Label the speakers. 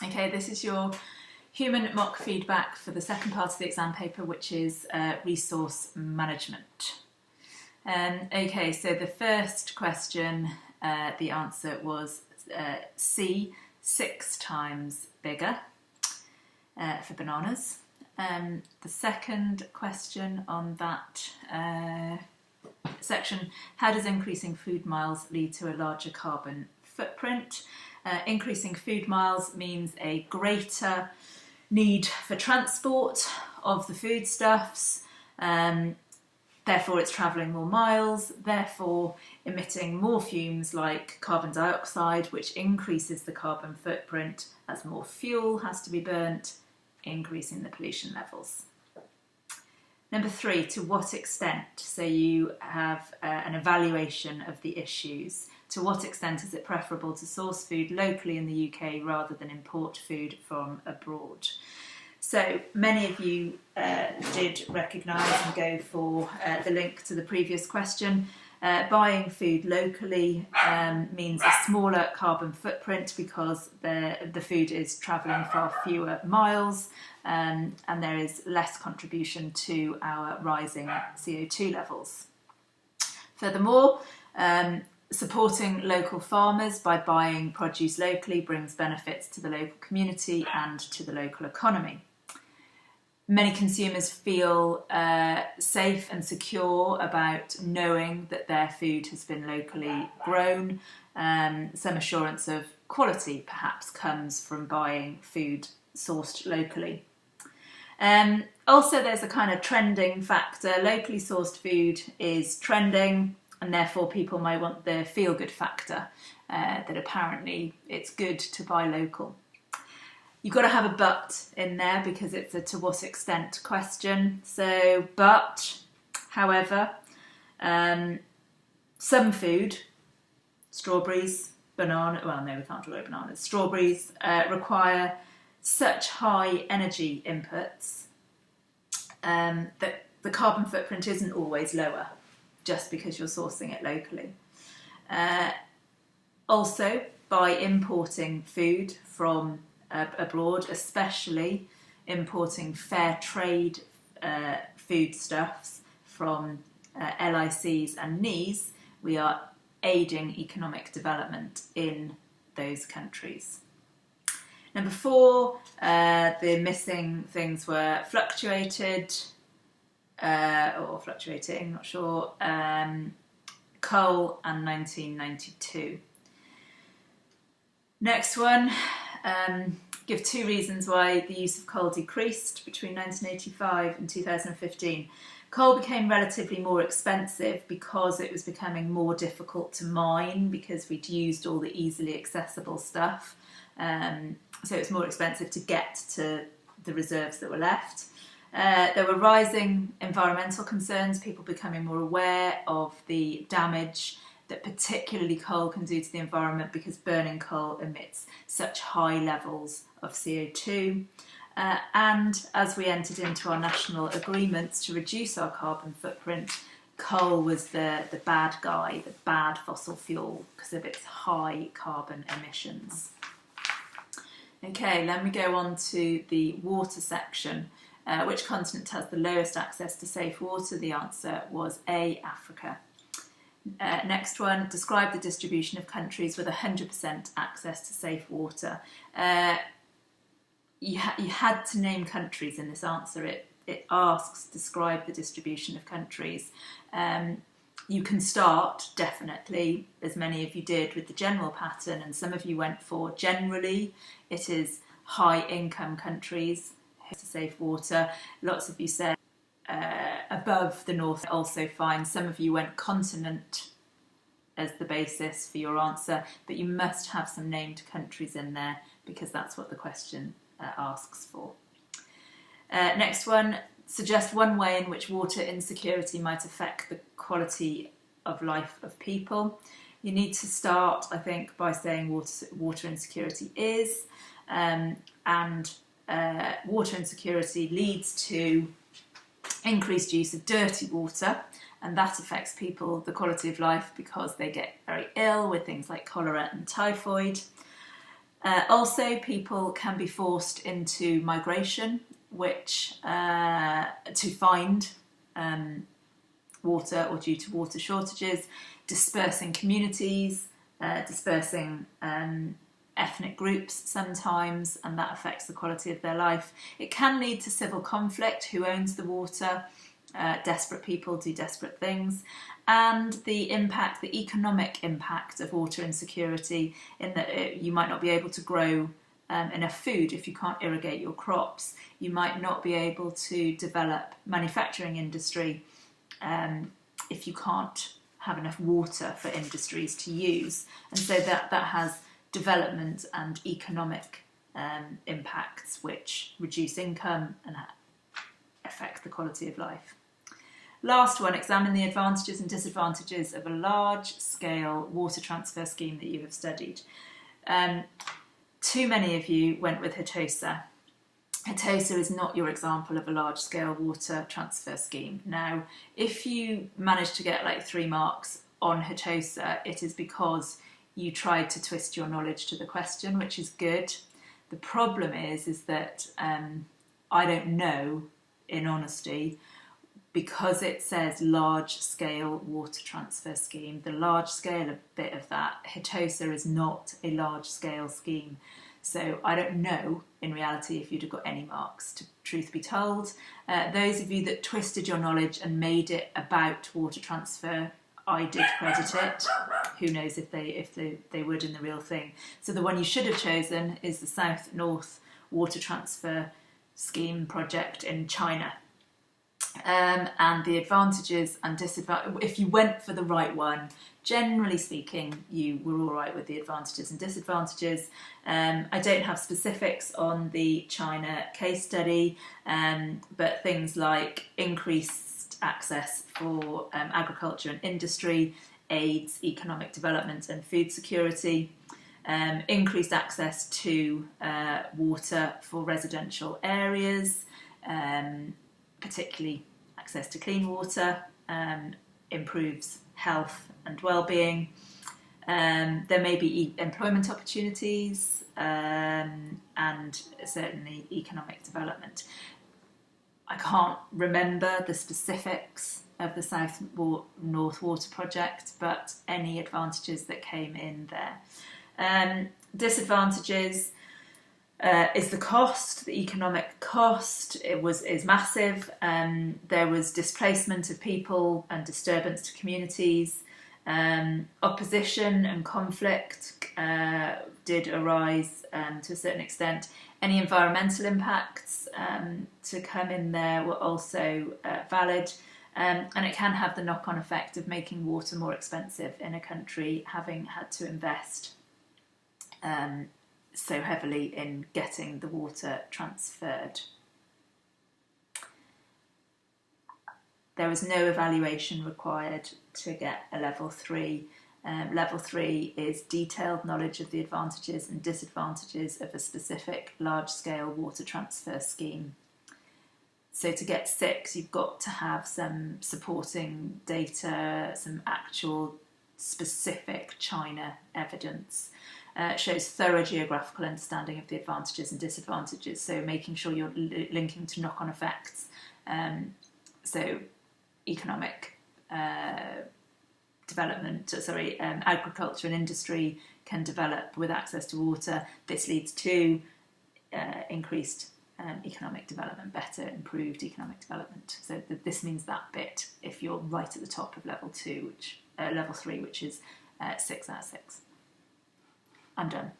Speaker 1: Okay, this is your human mock feedback for the second part of the exam paper, which is resource management. Okay, so the first question, the answer was C, 6 times bigger for bananas. The second question on that section, how does increasing food miles lead to a larger carbon footprint? Increasing food miles means a greater need for transport of the foodstuffs, therefore it's travelling more miles, therefore emitting more fumes like carbon dioxide, which increases the carbon footprint as more fuel has to be burnt, increasing the pollution levels. Number 3, to what extent? So you have an evaluation of the issues. To what extent is it preferable to source food locally in the UK rather than import food from abroad? So many of you did recognise and go for the link to the previous question. Buying food locally means a smaller carbon footprint because the food is travelling far fewer miles and there is less contribution to our rising CO2 levels. Furthermore, supporting local farmers by buying produce locally brings benefits to the local community and to the local economy. Many consumers feel safe and secure about knowing that their food has been locally grown. Some assurance of quality perhaps comes from buying food sourced locally. Also, there's a kind of trending factor. Locally sourced food is trending, and therefore people might want the feel-good factor, that apparently it's good to buy local. You've got to have a but in there because it's a to what extent question. So, but, however, some food, strawberries, we can't talk about bananas, strawberries require such high energy inputs that the carbon footprint isn't always lower just because you're sourcing it locally. Also, by importing food from abroad, especially importing fair trade foodstuffs from LICs and NEEs, we are aiding economic development in those countries. Number 4, the missing things were fluctuating, not sure, coal and 1992. Next one, give 2 reasons why the use of coal decreased between 1985 and 2015. Coal became relatively more expensive because it was becoming more difficult to mine because we'd used all the easily accessible stuff. So it was more expensive to get to the reserves that were left. There were rising environmental concerns, people becoming more aware of the damage that particularly coal can do to the environment because burning coal emits such high levels of CO2. And as we entered into our national agreements to reduce our carbon footprint, coal was the bad guy, the bad fossil fuel because of its high carbon emissions. Okay, let me go on to the water section. Which continent has the lowest access to safe water? The answer was A, Africa. Next one, describe the distribution of countries with 100% access to safe water. You had to name countries in this answer. It asks, describe the distribution of countries. You can start, definitely, as many of you did, with the general pattern, and some of you went for generally. It is high-income countries to safe water. Lots of you said above the north, also fine. Some of you went continent as the basis for your answer, but you must have some named countries in there because that's what the question asks for. Next one, suggest one way in which water insecurity might affect the quality of life of people. You need to start, I think, by saying water insecurity is, and water insecurity leads to increased use of dirty water, and that affects people, the quality of life, because they get very ill with things like cholera and typhoid. Also, people can be forced into migration, which to find water or due to water shortages, dispersing communities, dispersing ethnic groups sometimes, and that affects the quality of their life. It can lead to civil conflict. Who owns the water? Desperate people do desperate things. And the impact, the economic impact of water insecurity, in that you might not be able to grow enough food if you can't irrigate your crops. You might not be able to develop manufacturing industry if you can't have enough water for industries to use. And so that has development and economic impacts which reduce income and affect the quality of life. Last one, examine the advantages and disadvantages of a large-scale water transfer scheme that you have studied. Too many of you went with HITOSA. HITOSA is not your example of a large-scale water transfer scheme. Now, if you manage to get like 3 marks on HITOSA, it is because you tried to twist your knowledge to the question, which is good. The problem is that I don't know, in honesty, because it says large-scale water transfer scheme, the large-scale bit of that, HITOSA is not a large-scale scheme. So I don't know, in reality, if you'd have got any marks, to truth be told. Those of you that twisted your knowledge and made it about water transfer, I did credit it. Who knows if they would in the real thing. So the one you should have chosen is the South-North Water Transfer Scheme project in China. And the advantages and disadvantages, if you went for the right one, generally speaking, you were all right with the advantages and disadvantages. I don't have specifics on the China case study, but things like increased access for agriculture and industry, aids economic development and food security, increased access to water for residential areas, particularly access to clean water, improves health and well-being. There may be employment opportunities and certainly economic development. I can't remember the specifics of the South-North Water Project, but any advantages that came in there. Disadvantages is the cost, the economic cost. Is massive. There was displacement of people and disturbance to communities. Opposition and conflict did arise to a certain extent. Any environmental impacts to come in there were also valid. And it can have the knock-on effect of making water more expensive in a country having had to invest so heavily in getting the water transferred. There was no evaluation required to get a level 3. Level 3 is detailed knowledge of the advantages and disadvantages of a specific large-scale water transfer scheme. So to get 6, you've got to have some supporting data, some actual specific China evidence. Shows thorough geographical understanding of the advantages and disadvantages, so making sure you're linking to knock-on effects. So economic development, agriculture and industry can develop with access to water. This leads to increased economic development, better, improved economic development. So this means that bit if you're right at the top of level 3, which is 6 out of 6. I'm done.